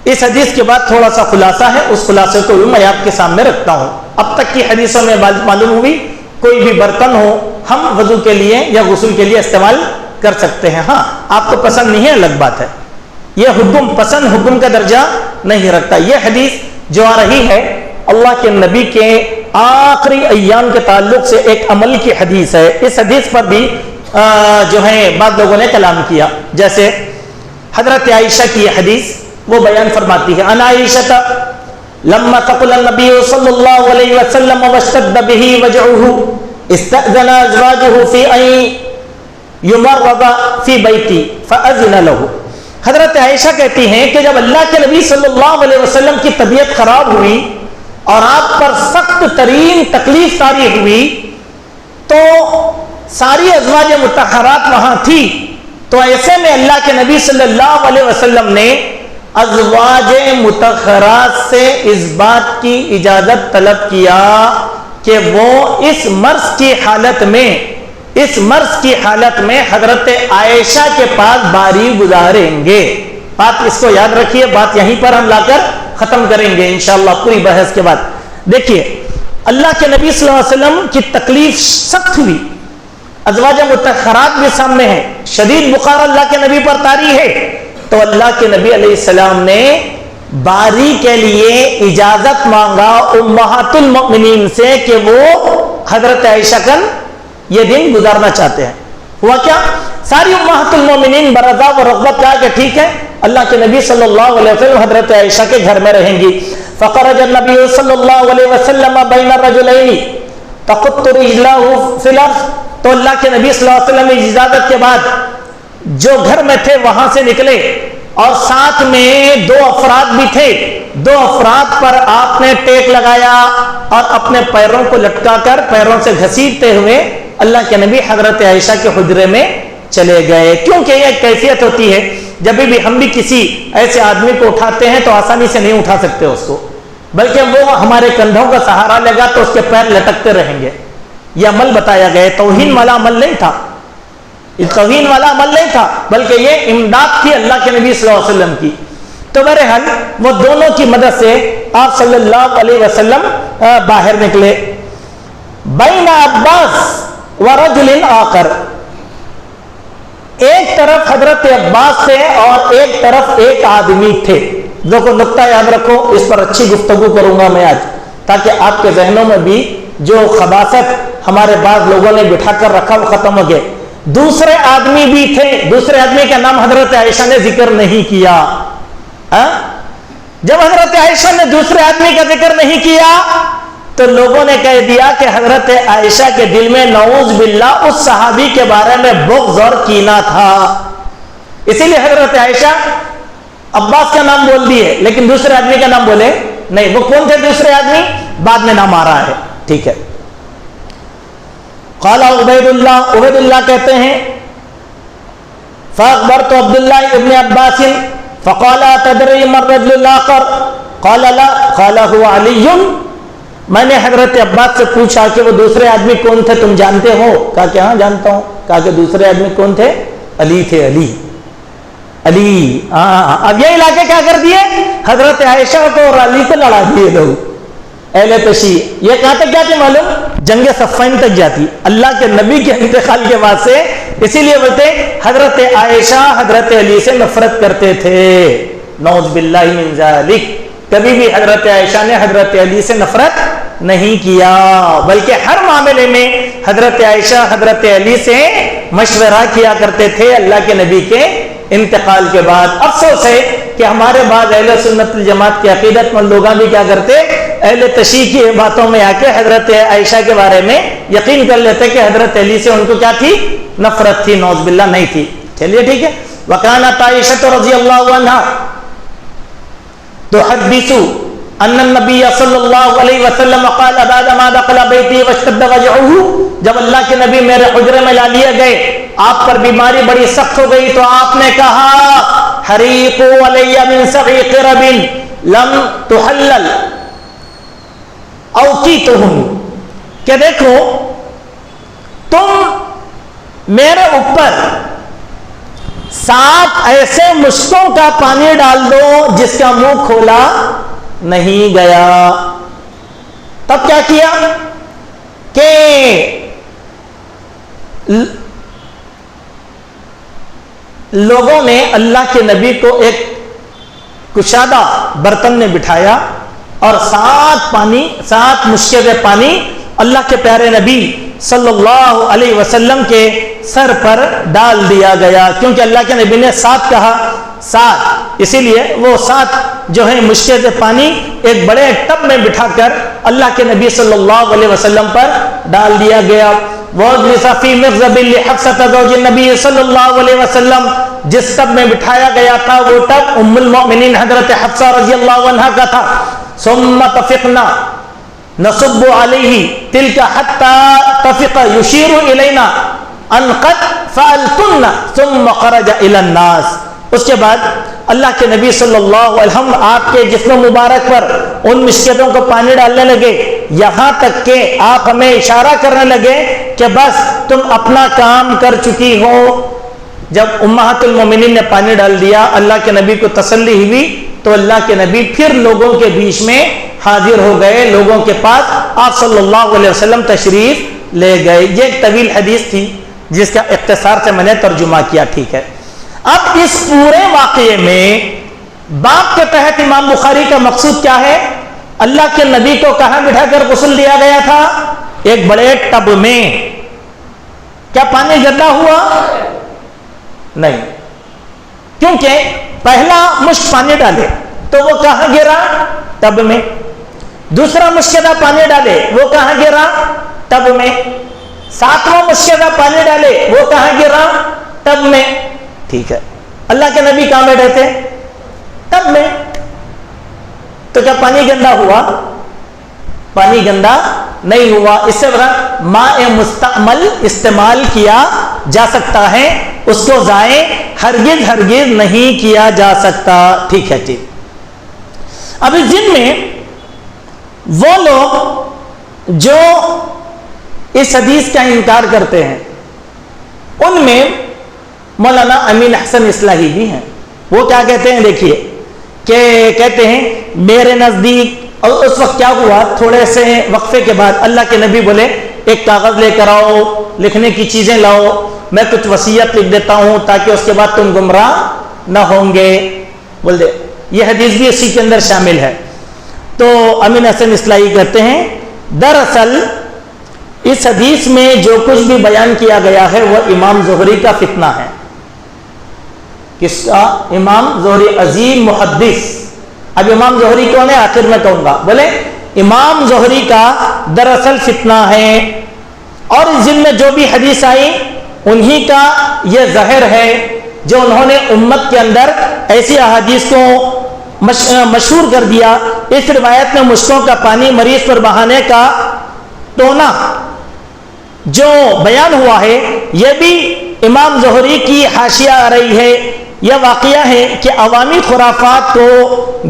اس حدیث کے بعد تھوڑا سا خلاصہ ہے, اس خلاصے کو بھی میں آپ کے سامنے رکھتا ہوں. اب تک کی حدیثوں میں معلوم ہوئی کوئی بھی برتن ہو ہم وضو کے لیے یا غسل کے لیے استعمال کر سکتے ہیں. ہاں آپ کو پسند نہیں ہے الگ بات ہے, یہ حکم پسند حکم کا درجہ نہیں رکھتا. یہ حدیث جو آ رہی ہے اللہ کے نبی کے آخری ایام کے تعلق سے ایک عمل کی حدیث ہے. اس حدیث پر بھی جو ہے بعض لوگوں نے کلام کیا. جیسے حضرت عائشہ کی یہ حدیث وہ بیان فرماتی ہے, ان عائشہ لما ثقل النبی صلی اللہ علیہ وسلم واشتد به وجعه استأذن ازواجه في ان يمرض في بيتي فأذن له. حضرت عائشہ کہتی ہیں کہ جب اللہ کے نبی صلی اللہ علیہ وسلم کی طبیعت خراب ہوئی اور آپ پر سخت ترین تکلیف طاری ہوئی تو ساری ازواج مطہرات وہاں تھی. تو ایسے میں اللہ کے نبی صلی اللہ علیہ وسلم نے ازواج مطہرات سے اس بات کی اجازت طلب کیا کہ وہ اس مرض کی حالت میں حضرت عائشہ کے پاس باری گزاریں گے. بات اس کو یاد رکھیے, بات یہیں پر ہم لا کر ختم کریں گے انشاءاللہ پوری بحث کے بعد. دیکھیے اللہ کے نبی صلی اللہ علیہ وسلم کی تکلیف سخت ہوئی, ازواج مطہرات بھی سامنے ہیں, شدید بخار اللہ کے نبی پر طاری ہے. تو اللہ کے نبی علیہ السلام نے باری کے لیے اجازت مانگا امہات المؤمنین سے کہ وہ حضرت عائشہ کا یہ دن گزارنا چاہتے ہیں. ہوا کیا, ساری امہات المؤمنین برضا و رغبت کہا کہ ٹھیک ہے اللہ کے نبی صلی اللہ علیہ وسلم حضرت عائشہ کے گھر میں رہیں گی. فخرج النبی صلی اللہ علیہ وسلم بین الرجلین تخط رجلہ فی الارض. تو اللہ کے نبی صلی اللہ علیہ وسلم کی اجازت کے بعد جو گھر میں تھے وہاں سے نکلے اور ساتھ میں 2 افراد بھی تھے. 2 افراد پر آپ نے ٹیک لگایا اور اپنے پیروں کو لٹکا کر پیروں سے گھسیٹتے ہوئے اللہ کے نبی حضرت عائشہ کے حجرے میں چلے گئے. کیونکہ یہ ایک کیفیت ہوتی ہے, جب بھی ہم بھی کسی ایسے آدمی کو اٹھاتے ہیں تو آسانی سے نہیں اٹھا سکتے اس کو, بلکہ وہ ہمارے کندھوں کا سہارا لگا تو اس کے پیر لٹکتے رہیں گے. یہ عمل بتایا گیا, توہین والا عمل نہیں تھا, توہین والا عمل نہیں تھا, بلکہ یہ امداد تھی اللہ کے نبی صلی اللہ علیہ وسلم کی. تو بہرحال وہ دونوں کی مدد سے آپ صلی اللہ علیہ وسلم باہر نکلے. بین عباس ورجل آخر, ایک طرف حضرت عباس تھے اور ایک طرف ایک آدمی تھے. دیکھو نقطہ یاد رکھو, اس پر اچھی گفتگو کروں گا میں آج, تاکہ آپ کے ذہنوں میں بھی جو خباثت ہمارے بعض لوگوں نے بٹھا کر رکھا وہ ختم ہو گئے. دوسرے آدمی بھی تھے, دوسرے آدمی کا نام حضرت عائشہ نے ذکر نہیں کیا. جب حضرت عائشہ نے دوسرے آدمی کا ذکر نہیں کیا تو لوگوں نے کہہ دیا کہ حضرت عائشہ کے دل میں نعوذ باللہ اس صحابی کے بارے میں بغض اور کینہ تھا. اسی لیے حضرت عائشہ عباس کا نام بول دیے لیکن دوسرے آدمی کا نام بولے نہیں. وہ کون تھے دوسرے آدمی, بعد میں نام آ رہا ہے. ٹھیک ہے. قال عبید اللہ کہتے ہیں فاخبرت عبد اللہ ابن عباس فقال تدری من الرجل الاخر قال لا قال هو علی. میں نے حضرت عباس سے پوچھا کہ وہ دوسرے آدمی کون تھے, تم جانتے ہو؟ کہا کہ ہاں جانتا ہوں. کہا کہ دوسرے آدمی کون تھے؟ علی تھے. علی. اب یہ علاقے کیا کر دیے, حضرت عائشہ کو اور علی کو لڑا دیے لوگ. اہل تشیع یہ کہاں تک جاتی معلوم, جنگ صفین تک جاتی اللہ کے نبی کے انتقال کے بعد سے. اسی لیے بولتے حضرت عائشہ حضرت علی سے نفرت کرتے تھے. نعوذ باللہ من ذالک. کبھی بھی حضرت عائشہ نے حضرت علی سے نفرت نہیں کیا, بلکہ ہر معاملے میں حضرت عائشہ حضرت علی سے مشورہ کیا کرتے تھے اللہ کے نبی کے انتقال کے بعد. افسوس ہے کہ ہمارے بعض اہل سنت الجماعت کے عقیدت مند لوگ بھی کیا کرتے, اہل تشیع کی باتوں میں آ کے حضرت عائشہ کے بارے میں یقین کر لیتے کہ حضرت علی سے ان کو کیا تھی؟ نفرت تھی، نعوذ باللہ نہیں تھی. چلیے ٹھیک ہے. وَكَانَتْ عَائِشَةُ رَضِيَ اللَّهُ عَنْهَا تُحَدِّثُ أَنَّ النَّبِيَّ صلی اللہ علیہ وسلم قال بعد ما دخل بیتی واشتد وجعه، جب اللہ کے نبی میرے حجرے میں لا لیے گئے، آپ پر بیماری بڑی سخت ہو گئی، تو آپ نے کہا حریقوا علی من سبع قرب لم تحلل اوقیتہم، کہ دیکھو تم میرے اوپر 7 ایسے مشکوں کا پانی ڈال دو جس کا منہ کھولا نہیں گیا. تب کیا کیا کہ لوگوں نے اللہ کے نبی کو ایک کشادہ برتن میں بٹھایا اور 7 مشکے پانی اللہ کے پیارے نبی صلی اللہ علیہ وسلم کے سر پر ڈال دیا گیا، کیونکہ اللہ کے نبی نے 7 کہا، 7 اسی لیے وہ 7 جو ہے مشکے سے پانی ایک بڑے ٹب میں بٹھا کر اللہ کے نبی صلی اللہ علیہ وسلم پر ڈال دیا گیا. وَأُجْلِسَ فِي مِغْزَبٍ لِحَفْصَةَ زَوْجِ النَّبِيِّ صلی اللہ علیہ وسلم، جس ٹب میں بٹھایا گیا تھا وہ ٹب ام المؤمنین حضرت حفصہ رضی اللہ عنہا کا تھا. ثُمَّ تَفِقْنَا نصب علیہ تلک حتی تفق یشیر الینا ان قد فعلتن ثم خرج الی الناس. اس کے بعد اللہ کے نبی صلی اللہ علیہ وسلم آپ کے جسم مبارک پر ان مشکلوں کو پانی ڈالنے لگے، یہاں تک کہ آپ ہمیں اشارہ کرنے لگے کہ بس تم اپنا کام کر چکی ہو. جب امہات المومنین نے پانی ڈال دیا، اللہ کے نبی کو تسلی ہوئی، تو اللہ کے نبی پھر لوگوں کے بیچ میں حاضر ہو گئے، لوگوں کے پاس آپ صلی اللہ علیہ وسلم تشریف لے گئے. یہ ایک طویل حدیث تھی جس کا اختصار سے میں نے ترجمہ کیا. ٹھیک ہے. اب اس پورے واقعے میں باب کے تحت امام بخاری کا مقصود کیا ہے؟ اللہ کے نبی کو کہاں بٹھا کر غسل دیا گیا تھا؟ ایک بڑے ٹب میں. کیا پانی گندا ہوا؟ نہیں، کیونکہ پہلا مشک پانی ڈالے تو وہ کہاں گرا؟ ٹب میں. دوسرا مشکدہ پانی ڈالے وہ کہاں گرا؟ ٹب میں. 7واں مشکدہ پانی ڈالے وہ کہاں گرا؟ ٹب میں. ٹھیک ہے. اللہ کے نبی کہاں بیٹھے تھے؟ ٹب میں. تو کیا پانی گندا ہوا؟ پانی گندا نہیں ہوا. اس سے بڑا ماء مستعمل استعمال کیا جا سکتا ہے، اس کو ضائع ہرگز نہیں کیا جا سکتا. ٹھیک ہے جی. اب اس دن میں وہ لوگ جو اس حدیث کا انکار کرتے ہیں ان میں مولانا امین حسن اصلاحی بھی ہیں. وہ کیا کہتے ہیں؟ دیکھیے کہ کہتے ہیں میرے نزدیک، اور اس وقت کیا ہوا، تھوڑے سے وقفے کے بعد اللہ کے نبی بولے ایک کاغذ لے کر آؤ، لکھنے کی چیزیں لاؤ، میں کچھ وصیت لکھ دیتا ہوں تاکہ اس کے بعد تم گمراہ نہ ہوں گے. بول دے. یہ حدیث بھی اسی کے اندر شامل ہے. تو امین حسن اصلاحی کہتے ہیں دراصل اس حدیث میں جو کچھ بھی بیان کیا گیا ہے وہ امام زہری کا فتنہ ہے. کس کا؟ امام زہری، عظیم محدث. اب امام زہری کون ہے؟ آخر میں کہوں گا. بولے امام زہری کا دراصل فتنہ ہے، اور اس ضمن میں جو بھی حدیث آئی انہی کا یہ ظاہر ہے جو انہوں نے امت کے اندر ایسی احادیث کو مشہور کر دیا. اس روایت میں مشکوں کا پانی مریض پر بہانے کا ٹونا جو بیان ہوا ہے یہ بھی امام زہری کی حاشیہ آ رہی ہے. یہ واقعہ ہے کہ عوامی خرافات کو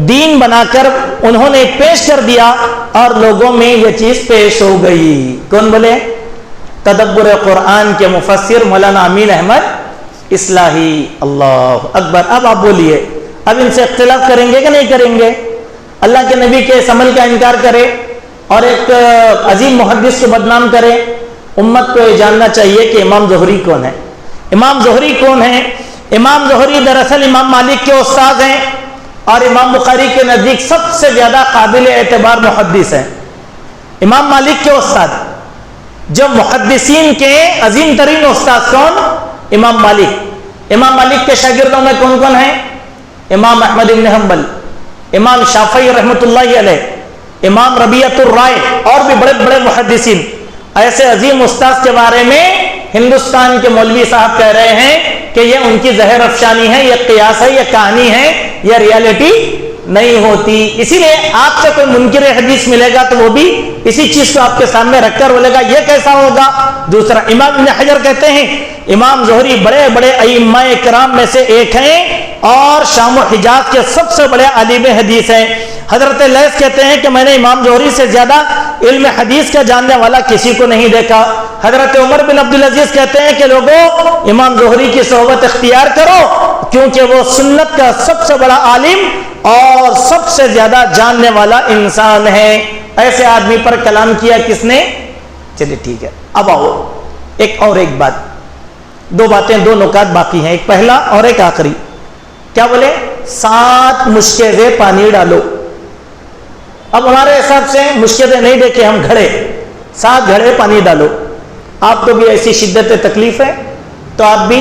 دین بنا کر انہوں نے پیش کر دیا اور لوگوں میں یہ چیز پیش ہو گئی. کون بولے؟ تدبر قرآن کے مفسر مولانا امین احمد اصلاحی. اللہ اکبر. اب آپ بولیے، اب ان سے اختلاف کریں گے کہ نہیں کریں گے؟ اللہ کے نبی کے اس عمل کا انکار کرے اور ایک عظیم محدث کو بدنام کرے. امت کو یہ جاننا چاہیے کہ امام زہری کون ہے. امام زہری کون ہے؟ امام زہری دراصل امام مالک کے استاد ہیں اور امام بخاری کے نزدیک سب سے زیادہ قابل اعتبار محدث ہیں. امام مالک کے استاد، جو محدثین کے عظیم ترین استاد کون؟ امام مالک. امام مالک کے شاگردوں میں کون کون ہیں؟ امام احمد بن حنبل، امام شافعی رحمۃ اللہ علیہ، امام ربیعۃ الرائے اور بھی بڑے بڑے محدثین ایسے عظیم استاد کے بارے میں ہندوستان کے مولوی صاحب کہہ رہے ہیں کہ یہ ان کی زہر افشانی ہے، یہ قیاس ہے، یہ کہانی ہے، یہ ریالٹی نہیں ہوتی. اسی لیے آپ سے کوئی منکر حدیث ملے گا تو وہ بھی اسی چیز کو آپ کے سامنے رکھ کر بولے گا یہ کیسا ہوگا. دوسرا، امام ابن حجر کہتے ہیں امام زہری بڑے بڑے ائمہ کرام میں سے ایک ہیں اور شام و حجاز کے سب سے بڑے عالم حدیث ہیں. حضرت لیث کہتے ہیں کہ میں نے امام زہری سے زیادہ علم حدیث کا جاننے والا کسی کو نہیں دیکھا. حضرت عمر بن عبدالعزیز کہتے ہیں کہ لوگوں امام زہری کی صحبت اختیار کرو کیونکہ وہ سنت کا سب سے بڑا عالم اور سب سے زیادہ جاننے والا انسان ہے. ایسے آدمی پر کلام کیا کس نے؟ چلیے ٹھیک ہے. اب آؤ ایک بات، دو باتیں، دو نکات باقی ہیں، ایک پہلا اور ایک آخری. کیا بولے؟ 7 مشکے پانی ڈالو. اب ہمارے حساب سے مشکے نہیں دیکھے ہم، گھڑے، 7 گھڑے پانی ڈالو. آپ کو بھی ایسی شدت تکلیف ہے تو آپ بھی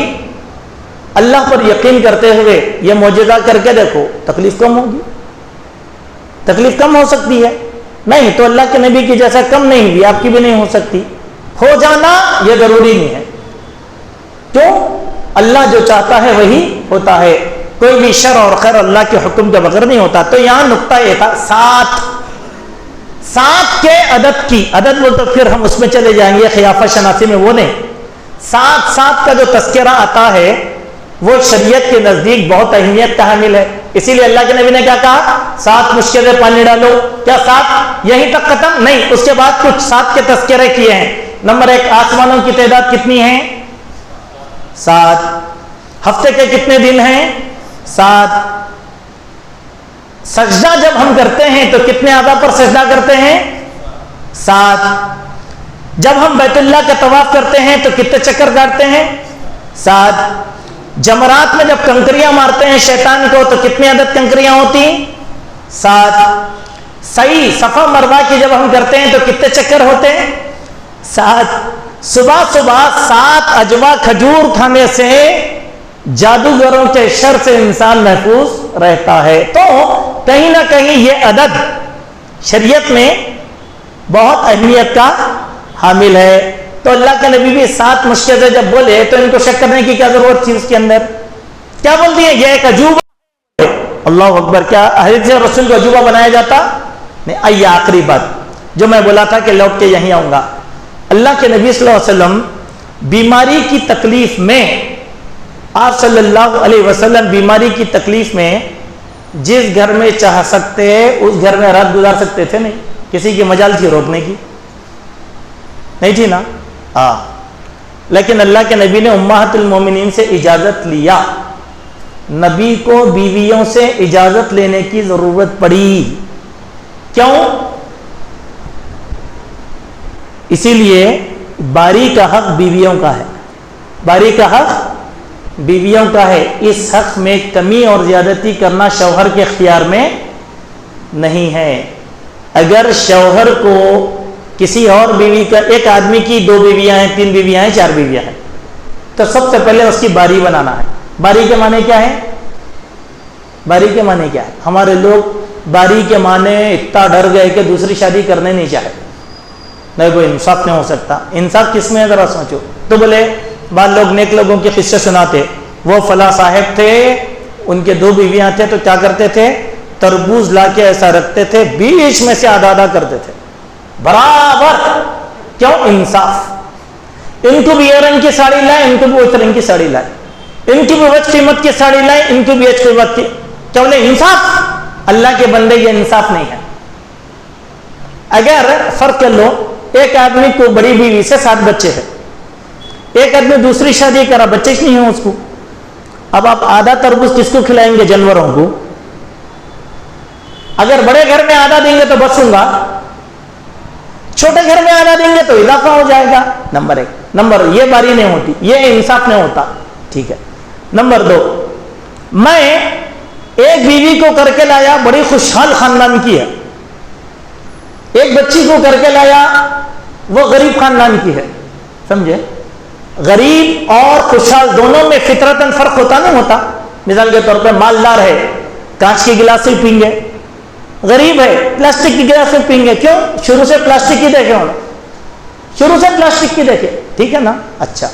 اللہ پر یقین کرتے ہوئے یہ معجزہ کر کے دیکھو، تکلیف کم ہوگی. تکلیف کم ہو سکتی ہے، نہیں تو اللہ کے نبی کی جیسا کم نہیں ہوئی، آپ کی بھی نہیں ہو سکتی. ہو جانا یہ ضروری نہیں ہے. کیوں؟ اللہ جو چاہتا ہے وہی ہوتا ہے. کوئی بھی شر اور خیر اللہ کے حکم کے بغیر نہیں ہوتا. تو یہاں نقطہ یہ تھا 7 کے عدد کی، عدد وہ تو پھر ہم اس میں چلے جائیں گے خیافہ شناسی میں، وہ نہیں. 7 کا جو تذکرہ آتا ہے وہ شریعت کے نزدیک بہت اہمیت کا حامل ہے. اسی لیے اللہ کے نبی نے کیا کہا؟ 7 مشکے سے پانی ڈالو. کیا 7 یہیں تک ختم؟ نہیں، اس کے بعد کچھ 7 کے تذکرے کیے ہیں. نمبر 1، آسمانوں کی تعداد کتنی ہے؟ 7. ہفتے کے کتنے دن ہیں؟ 7. سجدہ جب ہم کرتے ہیں تو کتنے اعضاء پر سجدہ کرتے ہیں؟ 7. جب ہم بیت اللہ کا طواف کرتے ہیں تو کتنے چکر کاٹتے ہیں؟ 7. جمرات میں جب کنکریاں مارتے ہیں شیطان کو تو کتنے عدد کنکریاں ہوتی ہیں؟ 7. صحیح صفا مروہ کی جب ہم کرتے ہیں تو کتنے چکر ہوتے ہیں؟ 7. صبح 7 اجوا کھجور کھانے سے جادوگروں کے شر سے انسان محفوظ رہتا ہے. تو کہیں نہ کہیں یہ عدد شریعت میں بہت اہمیت کا حامل ہے. تو اللہ کے نبی بھی 7 مشکے سے جب بولے تو ان کو شک کرنے کی کیا ضرورت تھی؟ اس کے اندر کیا بول دیے؟ یہ ایک عجوبہ. اللہ اکبر، کیا حدیث رسول کو عجوبہ بنایا جاتا؟ نہیں. آئیے آخری بات جو میں بولا تھا کہ لوٹ کے یہیں آؤں گا. اللہ کے نبی صلی اللہ علیہ وسلم بیماری کی تکلیف میں، آپ صلی اللہ علیہ وسلم بیماری کی تکلیف میں جس گھر میں چاہ سکتے اس گھر میں رات گزار سکتے تھے. نہیں کسی کی مجال تھی روکنے کی؟ نہیں تھی نا. لیکن اللہ کے نبی نے امہات المومنین سے اجازت لیا. نبی کو بیویوں سے اجازت لینے کی ضرورت پڑی. کیوں؟ اسی لیے باری کا حق بیویوں کا ہے. باری کا حق بیویوں کا ہے. اس حق میں کمی اور زیادتی کرنا شوہر کے اختیار میں نہیں ہے. اگر شوہر کو کسی اور بیوی کا، ایک آدمی کی 2 بیویاں ہیں، 3 بیویاں ہیں، 4 بیویاں ہیں، تو سب سے پہلے اس کی باری بنانا ہے. باری کے معنی کیا ہے؟ باری کے معنی کیا ہے؟ ہمارے لوگ باری کے معنی اتنا ڈر گئے کہ دوسری شادی کرنے نہیں چاہے. نہیں، کوئی انصاف نہیں ہو سکتا. انصاف کس میں ہے ذرا سوچو. تو بولے بعض لوگ نیک لوگوں کے قصے سناتے، وہ فلاں صاحب تھے، ان کے 2 بیویاں تھے تو کیا کرتے تھے؟ تربوز لا کے ایسا رکھتے تھے، بیچ میں سے آدھا آدھا کرتے تھے برابر. کیوں؟ انصاف. ان کو بھی یہ رنگ کی ساڑی لائے، ان کو بھی اس رنگ کی ساڑی لائے، ان کی بھی وچ قیمت کی ساڑی لائے، ان کو بھی وچ قیمت کی. کیا بولے؟ انصاف. اللہ کے بندے یہ انصاف نہیں ہے. اگر فرق کر لو، ایک آدمی کو بڑی بیوی سے 7 بچے ہیں، ایک آدمی دوسری شادی کرا، بچے نہیں ہیں اس کو. اب آپ آدھا تربوز کس کو کھلائیں گے؟ جانوروں کو. اگر بڑے گھر میں آدھا دیں گے تو بچوں گا، چھوٹے گھر میں آدھا دیں گے تو اضافہ ہو جائے گا. نمبر 1. نمبر یہ باری نہیں ہوتی، یہ انصاف نہیں ہوتا. ٹھیک ہے. نمبر 2، میں ایک بیوی کو کر کے لایا، بڑی خوشحال خاندان کی ہے. ایک بچی کو کر کے لایا، وہ غریب خاندان کی ہے. سمجھے؟ غریب اور خوشحال دونوں میں فطرتاً فرق ہوتا نہیں ہوتا. مثال کے طور پہ مالدار ہے، کانچ کی گلاس سے پئیں گے، غریب ہے, پلاسٹک کی گلاس میں پئیں گے, کیوں؟ شروع سے پلاسٹک کی دیکھے انہوں, شروع سے پلاسٹک کی دیکھے, ٹھیک ہے نا. اچھا,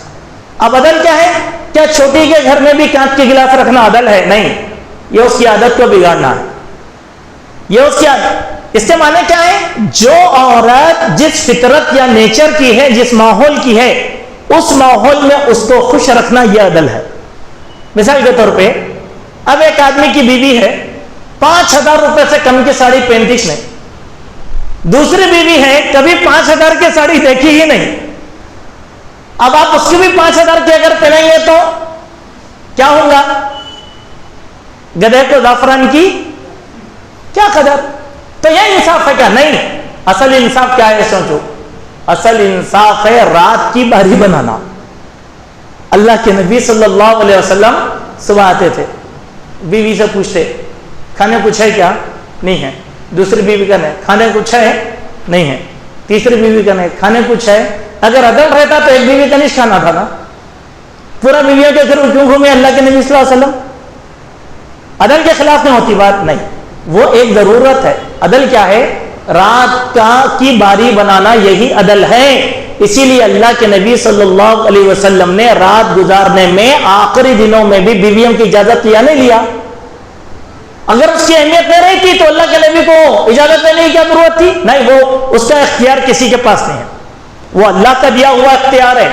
اب عدل کیا ہے؟ کیا چھوٹی کے گھر میں بھی کانچ کے گلاس رکھنا عدل ہے؟ نہیں, یہ اس کی عادت کو بگاڑنا ہے, یہ اس کی عادت. اس کے معنی کیا ہے؟ جو عورت جس فطرت یا نیچر کی ہے, جس ماحول کی ہے, اس ماحول میں اس کو خوش رکھنا یہ عدل ہے. مثال کے طور پہ اب ایک آدمی کی بیوی ہے, 5,000 روپے سے کم کی ساڑی پہنتی نہیں, دوسری بیوی ہے کبھی 5,000 کی ساڑی دیکھی ہی نہیں. اب آپ اس کی بھی 5,000 کی اگر پہنیں گے تو کیا ہوگا؟ گدھے کو زعفران کی کیا قدر؟ تو یہ انصاف ہے کیا؟ نہیں. اصل انصاف کیا ہے سوچو, اصل انصاف ہے رات کی باری بنانا. اللہ کے نبی صلی اللہ علیہ وسلم صبح آتے تھے, بیوی سے پوچھتے کھانے کچھ ہے کیا؟ نہیں ہے. دوسری بیوی کا نہیں, کھانے کچھ ہے؟ نہیں ہے. تیسری بیوی کا نہیں, کھانے کچھ ہے. اگر عدل رہتا تو ایک بیوی کا نہیں کھانا تھا نا, پورا بیویوں کے گھر کیوں گھومے اللہ کے نبی صلی اللہ علیہ وسلم؟ عدل کے خلاف نہیں ہوتی بات, نہیں, وہ ایک ضرورت ہے. عدل کیا ہے؟ رات کی باری بنانا, یہی عدل ہے. اسی لیے اللہ کے نبی صلی اللہ علیہ وسلم نے رات گزارنے میں آخری دنوں میں بھی بیویوں کی اجازت لیا نہیں لیا؟ اگر اس کی اہمیت نہیں رہی تھی تو اللہ کے نبی کو اجازت دینے کی کیا ضرورت تھی؟ نہیں, وہ اس کا اختیار کسی کے پاس نہیں ہے, وہ اللہ کا دیا ہوا اختیار ہے.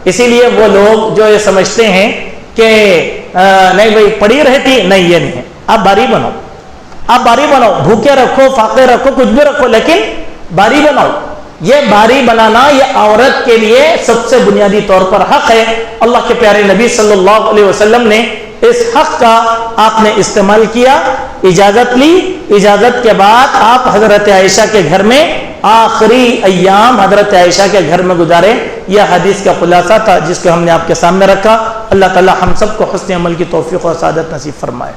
اسی لیے وہ لوگ جو یہ سمجھتے ہیں کہ نہیں بھائی پڑی رہتی, نہیں, یہ نہیں ہے. آپ باری بناؤ, آپ باری بناؤ, بھوکے رکھو, فاقے رکھو, کچھ بھی رکھو, لیکن باری بناؤ. یہ باری بنانا یہ عورت کے لیے سب سے بنیادی طور پر حق ہے. اللہ کے پیارے نبی صلی اللہ علیہ وسلم نے اس حق کا آپ نے استعمال کیا, اجازت لی. اجازت کے بعد آپ حضرت عائشہ کے گھر میں آخری ایام حضرت عائشہ کے گھر میں گزارے. یہ حدیث کا خلاصہ تھا جس کو ہم نے آپ کے سامنے رکھا. اللہ تعالی ہم سب کو حسن عمل کی توفیق و سعادت نصیب فرمائے.